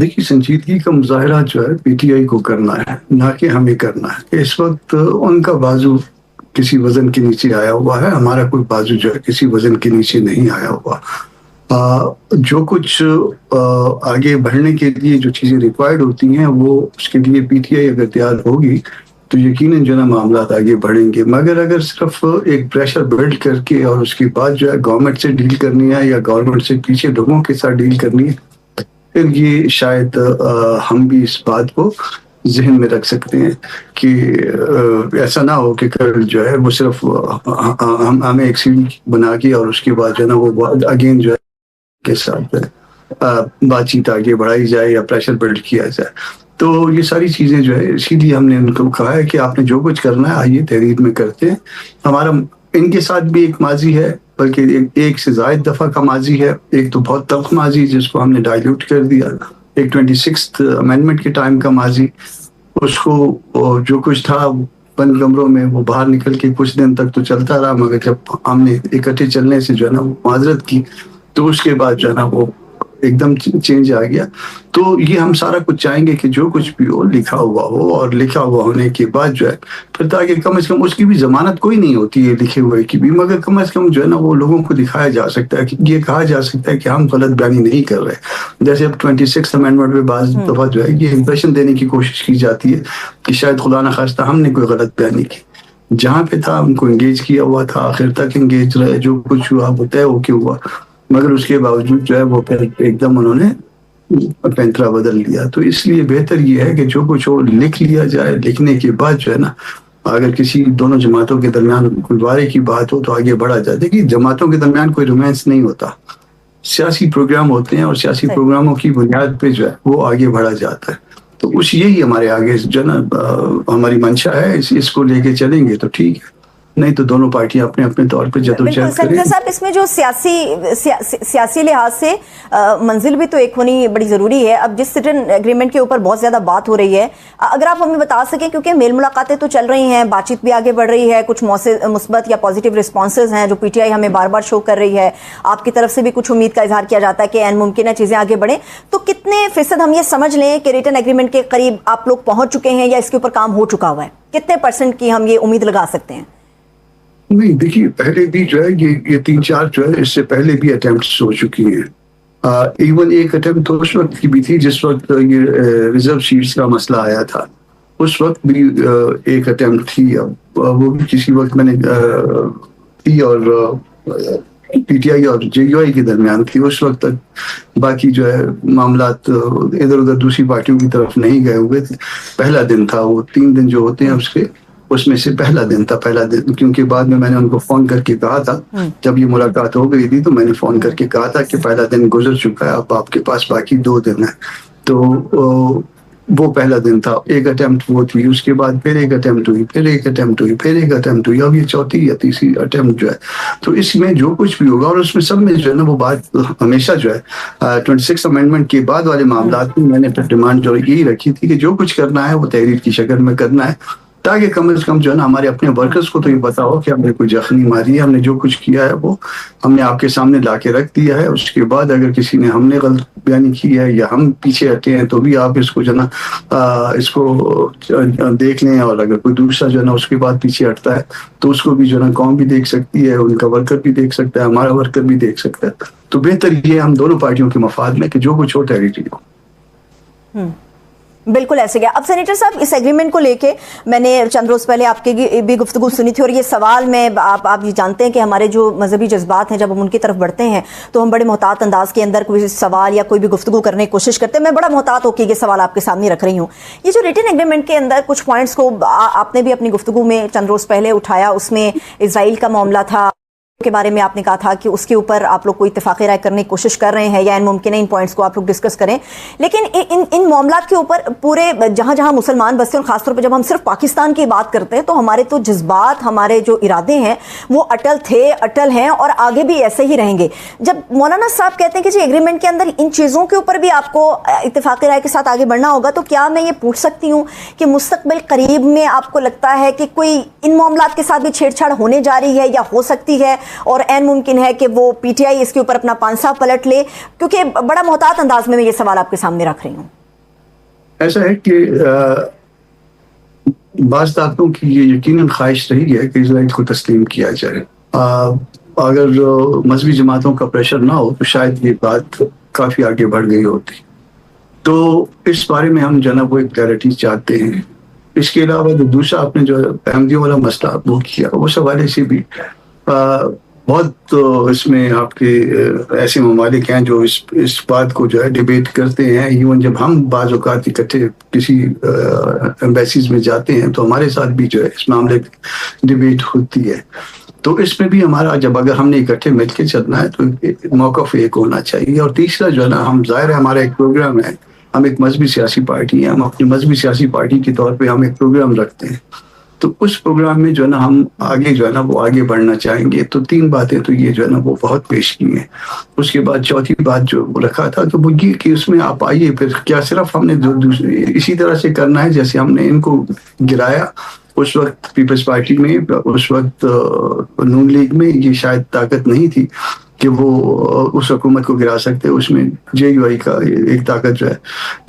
देखिए, संजीदगी का मुज़ाहरा जो है पीटीआई को करना है, ना कि हमें करना है। इस वक़्त उनका बाज़ू किसी वज़न के नीचे आया हुआ है, हमारा कोई बाज़ू जो है किसी वज़न के नीचे नहीं आया हुआ। जो कुछ आगे बढ़ने के लिए जो चीज़ें रिक्वायर्ड होती हैं, वो उसके लिए पीटीआई अगर तैयार होगी, तो यकीनन जो है ना मामलात आगे बढ़ेंगे। मगर अगर सिर्फ़ एक प्रेशर बिल्ड करके और उसके बाद जो है गवर्नमेंट से डील करनी है या गवर्नमेंट से पीछे लोगों के साथ डील करनी है, फिर ये शायद हम भी इस बात को ज़हन में रख सकते हैं कि ऐसा ना हो कि कल जो है वो सिर्फ़ हमें एक सीढ़ी बना के और उसके बाद जो है ना वो अगेन जो है के साथ बातचीत आगे बढ़ाई जाए या प्रेशर बिल्ड किया जाए। तो ये सारी चीज़ें जो है इसीलिए हमने उनको कहा है कि आपने जो कुछ करना है आइए तहरीर में करते हैं। हमारा इनके साथ भी एक माज़ी है, बल्कि एक से ज़ायद दफ़ा का माज़ी है। एक तो बहुत तल्ख़ माज़ी जिसको हमने डाइल्यूट कर दिया, एक 26th अमेंडमेंट के टाइम का माज़ी, उसको जो कुछ था बंद कमरों में वो बाहर निकल के कुछ दिन तक तो चलता रहा, मगर जब हमने इकट्ठे चलने से जो है ना वो माज़रत की, तो उसके बाद जो है ना वो एकदम चेंज आ गया। तो ये हम सारा कुछ चाहेंगे कि जो कुछ भी हो लिखा हुआ हो, और लिखा हुआ होने के बाद जो है फिर ताकि कम से कम उसकी भी ज़मानत कोई नहीं होती है लिखे हुए की भी, मगर कम से कम जो है ना वो लोगों को दिखाया जा सकता है कि ये कहा जा सकता है कि हम गलत बयानी नहीं कर रहे। जैसे अब 26th अमेंडमेंट में बाज़ दफ़ा जो है ये इंप्रेशन देने की कोशिश की जाती है कि शायद खुदा न खास्ता हमने कोई गलत बयानी की। जहाँ पे था उनको एंगेज किया हुआ था, आखिर तक एंगेज रहे, जो कुछ हुआ वो तय होके हुआ, मगर उसके बावजूद जो है वो फिर एकदम उन्होंने पैंतरा बदल लिया। तो इसलिए बेहतर ये है कि जो कुछ हो लिख लिया जाए, लिखने के बाद जो है ना अगर किसी दोनों जमातों के दरमियान कोई वारे की बात हो तो आगे बढ़ा जाए। देखिए, जमातों के दरमियान कोई रोमांस नहीं होता, सियासी प्रोग्राम होते हैं और सियासी प्रोग्रामों की बुनियाद पे जो है वो आगे बढ़ा जाता है। तो उस यही हमारे आगे जो है ना हमारी मंशा है, इसको लेके चलेंगे तो ठीक है, नहीं तो दोनों पार्टियां अपने अपने तौर पे जदोजहद करें। साहब, इसमें जो सियासी लिहाज से मंजिल भी तो एक होनी बड़ी जरूरी है। अब जिस सिटिन एग्रीमेंट के ऊपर बहुत ज्यादा बात हो रही है, अगर आप हमें बता सकें, क्योंकि मेल मुलाकातें तो चल रही हैं, बातचीत भी आगे बढ़ रही है, कुछ मुस्बत या पॉजिटिव रिस्पॉन्सेज हैं जो पीटीआई हमें बार बार शो कर रही है, आपकी तरफ से भी कुछ उम्मीद का इजहार किया जाता है कि एन मुमकिन है चीजें आगे बढ़े, तो कितने फीसद हम ये समझ लें कि रिटन एग्रीमेंट के करीब आप लोग पहुंच चुके हैं या इसके ऊपर काम हो चुका हुआ है? कितने % की हम ये उम्मीद लगा सकते हैं? नहीं, देखिए, पहले भी जो है ये 3-4 जो है इससे पहले भी अटेम्प्ट्स हो चुकी हैं। इवन एक अटेम्प्ट तो उस वक्त की भी थी जिस वक्त ये रिजर्व सीट्स का मसला आया था, उस वक्त भी एक अटेम्प्ट थी। अब वो भी किसी वक्त मैंने थी और पीटीआई और जेयूआई के दरमियान थी। उस वक्त तक बाकी जो है मामलात इधर उधर दूसरी पार्टियों की तरफ नहीं गए हुए थे। पहला दिन था वो, 3 दिन जो होते हैं उसके, उसमें से पहला दिन, क्योंकि बाद में मैंने उनको फोन करके कहा था, जब ये मुलाकात हो गई थी तो मैंने फोन करके कहा था कि पहला दिन गुजर चुका है, अब आपके पास बाकी 2 दिन है। तो वो पहला दिन था, एक अटेम्प्ट वो थी, उसके बाद फिर एक अटेम्प्ट हुई, फिर एक अटेम्प्ट हुई, फिर एक अटेम्प्ट हुई, अब ये चौथी या तीसरी अटेम्प्ट जो है। तो इसमें जो कुछ भी होगा, और उसमें सब में जो है ना वो बात हमेशा जो है 26 अमेंडमेंट के बाद वाले मामलात में मैंने फिर डिमांड जो यही रखी थी कि जो कुछ करना है वो तहरीर की शक्ल में करना है, ताकि कम से कम जो है ना हमारे अपने वर्कर्स को तो ये पता हो कि हमने कोई जख्मी मारी है, हमने जो कुछ किया है वो हमने आपके सामने ला के रख दिया है। उसके बाद अगर किसी ने हमने गलत बयानी की है या हम पीछे हटे हैं तो भी आप इसको जो है ना इसको देख लें, और अगर कोई दूसरा जो है ना उसके बाद पीछे हटता है तो उसको भी जो है ना कौम भी देख सकती है, उनका वर्कर भी देख सकता है, हमारा वर्कर भी देख सकता है। तो बेहतर ये हम दोनों पार्टियों के मफाद में कि जो कुछ हो तहरीरी हो। बिल्कुल ऐसे गया। अब सेनेटर साहब, इस एग्रीमेंट को लेके मैंने चंद रोज पहले आपकी भी गुफ्तगू सुनी थी, और ये सवाल में आप ये जानते हैं कि हमारे जो मजहबी जज्बात हैं जब हम उनकी तरफ बढ़ते हैं तो हम बड़े मोहतात अंदाज के अंदर कोई सवाल या कोई भी गुफ्तगू करने की कोशिश करते हैं। मैं बड़ा मोहतात होकर ये सवाल आपके सामने रख रही हूँ। ये जो रिटन एग्रीमेंट के अंदर कुछ पॉइंट्स को आपने भी अपनी गुफ्तगू में चंद रोज पहले उठाया, उसमें इसराइल का मामला था के बारे में आपने कहा था कि उसके ऊपर आप लोग कोई इत्तेफाक़ी राय करने की कोशिश कर रहे हैं या इन मुमकिन है इन पॉइंट्स को आप लोग डिस्कस करें। लेकिन इन मामलात के ऊपर पूरे जहां जहां मुसलमान बसते हैं, और खासतौर पर जब हम सिर्फ पाकिस्तान की बात करते हैं, तो हमारे तो जज्बात, हमारे जो इरादे हैं वो अटल थे, अटल हैं और आगे भी ऐसे ही रहेंगे। जब मौलाना साहब कहते हैं कि जी एग्रीमेंट के अंदर इन चीज़ों के ऊपर भी आपको इत्तेफाक़ी राय के साथ आगे बढ़ना होगा, तो क्या मैं ये पूछ सकती हूँ कि मुस्तकबिल करीब में आपको लगता है कि कोई इन मामलात के साथ भी छेड़छाड़ होने जा रही है या हो सकती है, और ऐन मुमकिन है कि वो पीटीआई इसके ऊपर अपना पांसा पलट ले? क्योंकि बड़ा मोहतात अंदाज में मैं ये सवाल आपके सामने रख रही हूँ। ऐसा है कि बाज़ ताकतों की ये यकीनन ख्वाहिश रही है कि इजराइल को तस्लीम किया जाए। अगर मजहबी जमातों का प्रेशर ना हो तो शायद ये बात काफ़ी आगे बढ़ गई होती। तो इस बारे में हम जो है वो एक क्लैरिटी चाहते हैं। इसके अलावा जो दूसरा आपने जो अहमदियों वाला मसला वो किया, उस हवाले से भी बहुत इसमें आपके ऐसे ममालिक हैं जो इस बात को जो है डिबेट करते हैं। इवन जब हम बाज़ औक़ात इकट्ठे किसी एम्बेसीज में जाते हैं तो हमारे साथ भी जो है इस मामले में डिबेट होती है। तो इसमें भी हमारा जब अगर हमने इकट्ठे मिलकर चलना है तो मौक़िफ़ एक होना चाहिए। और तीसरा जो है ना, हम ज़ाहिर है हमारा एक प्रोग्राम है, हम एक मजहबी सियासी पार्टी हैं, हम अपनी मजहबी सियासी पार्टी के तौर पे हम एक प्रोग्राम रखते हैं। तो उस प्रोग्राम में जो है ना हम आगे जो है ना वो आगे बढ़ना चाहेंगे। तो 3 बातें तो ये जो है ना वो बहुत पेश की हैं। उसके बाद चौथी बात जो रखा था तो वो ये कि उसमें आप आइए, फिर क्या सिर्फ हमने इसी तरह से करना है जैसे हमने इनको गिराया उस वक्त पीपल्स पार्टी में, उस वक्त नून लीग में ये शायद ताकत नहीं थी कि वो उस हुकूमत को गिरा सकते। उसमें जेयूआई का एक ताकत जो है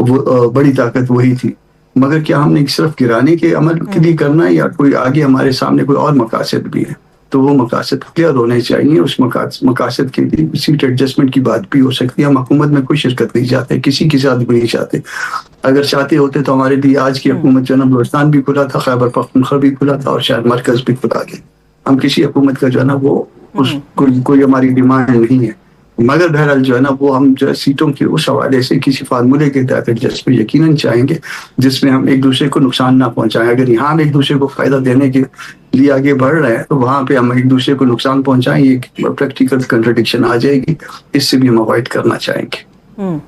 वो बड़ी ताकत वही थी। मगर क्या हमने सिर्फ गिराने के अमल के लिए करना है या कोई आगे हमारे सामने कोई और मकासद भी है? तो वो मकासद क्लियर होने चाहिए। उस मकासद के लिए सीट एडजस्टमेंट की बात भी हो सकती है। हम हुकूमत में कोई शिरकत नहीं चाहते, किसी के साथ भी नहीं चाहते। अगर चाहते होते तो हमारे लिए आज की हुकूमत जो है ना बलूचिस्तान भी खुला था, खैबर पख्तूनख्वा भी खुला था और शायद मरकज भी खुला गया। हम किसी हुकूमत का जो है ना वो कोई हमारी डिमांड नहीं है। मगर बहरहाल जो है ना वो हम जो है सीटों के उस हवाले से किसी फार्मूले के तहत एडजस्ट में यकीनन चाहेंगे जिसमें हम एक दूसरे को नुकसान ना पहुंचाएं। अगर यहाँ हम एक दूसरे को फायदा देने के लिए आगे बढ़ रहे हैं तो वहां पे हम एक दूसरे को नुकसान पहुंचाएं, ये प्रैक्टिकल कंट्रडिक्शन आ जाएगी। इससे भी हम अवॉइड करना चाहेंगे।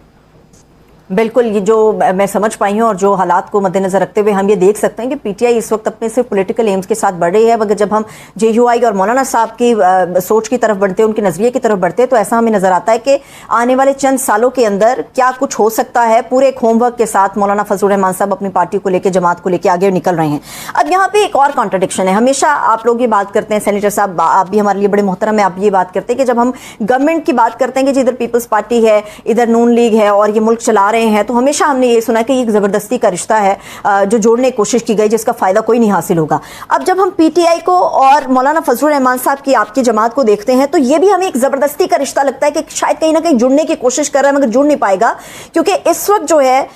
बिल्कुल, ये जो मैं समझ पाई हूँ और जो हालात को मद्देनजर रखते हुए हम ये देख सकते हैं कि पीटीआई इस वक्त अपने सिर्फ पॉलिटिकल एम्स के साथ बढ़ रही है। मगर जब हम जेयूआई और मौलाना साहब की सोच की तरफ बढ़ते हैं, उनके नजरिए की तरफ बढ़ते हैं, तो ऐसा हमें नजर आता है कि आने वाले चंद सालों के अंदर क्या कुछ हो सकता है। पूरे एक होमवर्क के साथ मौलाना फजलुर रहमान साहब अपनी पार्टी को लेकर, जमात को लेकर आगे निकल रहे हैं। अब यहाँ पे एक और कॉन्ट्रडिक्शन है। हमेशा आप लोग ये बात करते हैं, सेनेटर साहब आप भी हमारे लिए बड़े मोहतरम है, आप ये बात करते हैं कि जब हम गवर्नमेंट की बात करते हैं कि इधर पीपल्स पार्टी है, इधर नून लीग है और ये मुल्क चला रहे हैं, तो हमेशा हमने ये सुना कि एक जबरदस्ती का रिश्ता है जो जोड़ने की कोशिश की गई, जिसका फायदा कोई नहीं हासिल होगा। अब जब हम पीटीआई को और मौलाना फजलुर रहमान साहब की आपकी जमात को देखते हैं तो ये भी हमें एक जबरदस्ती का रिश्ता लगता है कि शायद कहीं ना कहीं जुड़ने की कोशिश कर रहा है मगर जुड़ नहीं पाएगा। क्योंकि इस वक्त जो है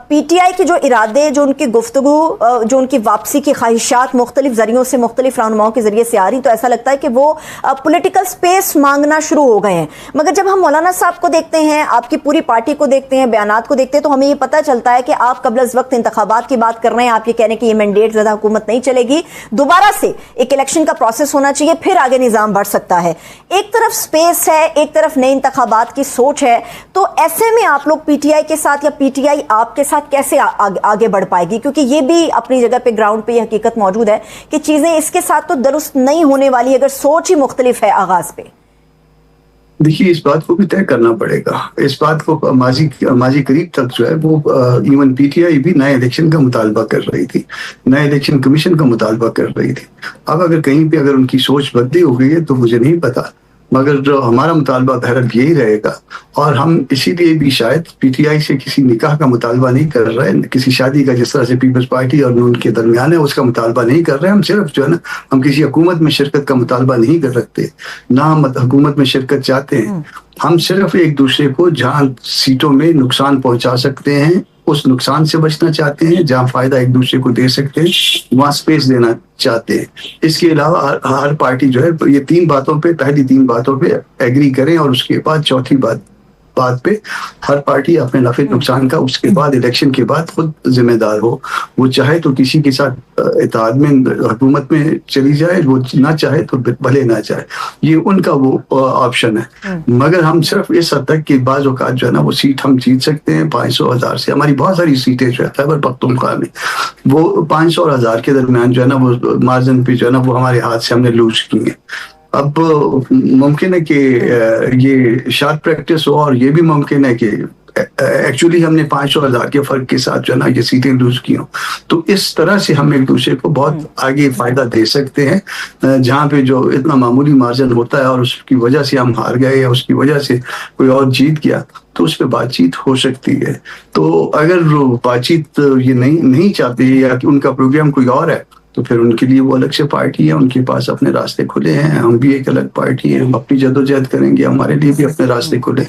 पीटीआई के जो इरादे, जो उनकी गुफ्तगू, जो उनकी वापसी की ख्वाहिशात मुख्तलिफ जरियों से, मुख्तलिफ रहनुमाओं के जरिए से आ रही, तो ऐसा लगता है कि वो पोलिटिकल स्पेस मांगना शुरू हो गए हैं। मगर जब हम मौलाना साहब को देखते हैं, आपकी पूरी पार्टी को देखते हैं, बयानात को देखते हैं, तो हमें ये पता चलता है कि आप कबल अज़ वक्त इंतखाबात की बात कर रहे हैं। आप ये कह रहे हैं कि ये मैंडेट ज़्यादा हुकूमत नहीं चलेगी, दोबारा से एक इलेक्शन का प्रोसेस होना चाहिए, फिर आगे निज़ाम बढ़ सकता है। एक तरफ स्पेस है, एक तरफ नए इंतखाबात की सोच है। तो ऐसे में आप लोग पीटीआई के साथ या पीटीआई आपके साथ कैसे आगे बढ़ पाएगी? क्योंकि ये भी अपनी जगह पे ग्राउंड पे ये हकीकत मौजूद है कि चीजें इसके साथ तो दुरुस्त नहीं होने वाली अगर सोच ही मुख्तलिफ है आगाज पे। देखिए, इस बात को भी तय करना पड़ेगा। इस बात को माजी करीब तक जो है वो इवन पीटीआई भी नए इलेक्शन का मुतालबा कर रही थी, नए इलेक्शन कमीशन का मुतालबा कर रही थी। अब अगर कहीं पे अगर उनकी सोच बदली हो गई है तो मुझे नहीं पता, मगर जो हमारा मुतालबा बहरहाल यही रहेगा। और हम इसीलिए भी शायद पीटीआई से किसी निकाह का मुतालबा नहीं कर रहे हैं, किसी शादी का जिस तरह से पीपल्स पार्टी और नून के दरमियान है उसका मुतालबा नहीं कर रहे हैं। हम सिर्फ जो है ना, हम किसी हुकूमत में शिरकत का मुतालबा नहीं कर सकते, ना हम हुकूमत में शिरकत चाहते हैं। हम सिर्फ एक दूसरे को जहाँ सीटों में नुकसान पहुंचा सकते हैं उस नुकसान से बचना चाहते हैं, जहां फायदा एक दूसरे को दे सकते हैं वहां स्पेस देना चाहते हैं। इसके अलावा हर पार्टी जो है ये 3 बातों पे, पहली 3 बातों पे एग्री करें और उसके बाद चौथी बात पे हर पार्टी अपने नफे नुकसान का उसके बाद इलेक्शन के बाद खुद जिम्मेदार हो। वो चाहे तो किसी के साथ इत्तेहाद में हुकूमत में चली जाए, वो ना चाहे तो भले ना चाहे, ये उनका वो ऑप्शन है। मगर हम सिर्फ इस हद तक कि बाज़ औक़ात जो है ना वो सीट हम जीत सकते हैं 500,000 से। हमारी बहुत सारी सीटें जो है खैबर पख्तूनख्वा में वो 500 और 1000 के दरमियान जो है ना वो मार्जिन पे जो है ना वो हमारे हाथ से हमने लूज की है। अब मुमकिन है कि ये शार्प प्रैक्टिस हो और ये भी मुमकिन है कि एक्चुअली हमने 500,000 के फर्क के साथ जो है ना ये सीटें लूज की हों, तो इस तरह से हम एक दूसरे को बहुत आगे फायदा दे सकते हैं। जहाँ पे जो इतना मामूली मार्जिन होता है और उसकी वजह से हम हार गए या उसकी वजह से कोई और जीत गया, तो उस पर बातचीत हो सकती है। तो अगर वो बातचीत ये नहीं चाहते या कि उनका प्रोग्राम कोई और है, तो फिर उनके लिए वो अलग से पार्टी है, उनके पास अपने रास्ते खुले हैं। हम भी एक अलग पार्टी है, हम अपनी जद्दोजहद करेंगे, हमारे लिए भी अपने रास्ते खुले।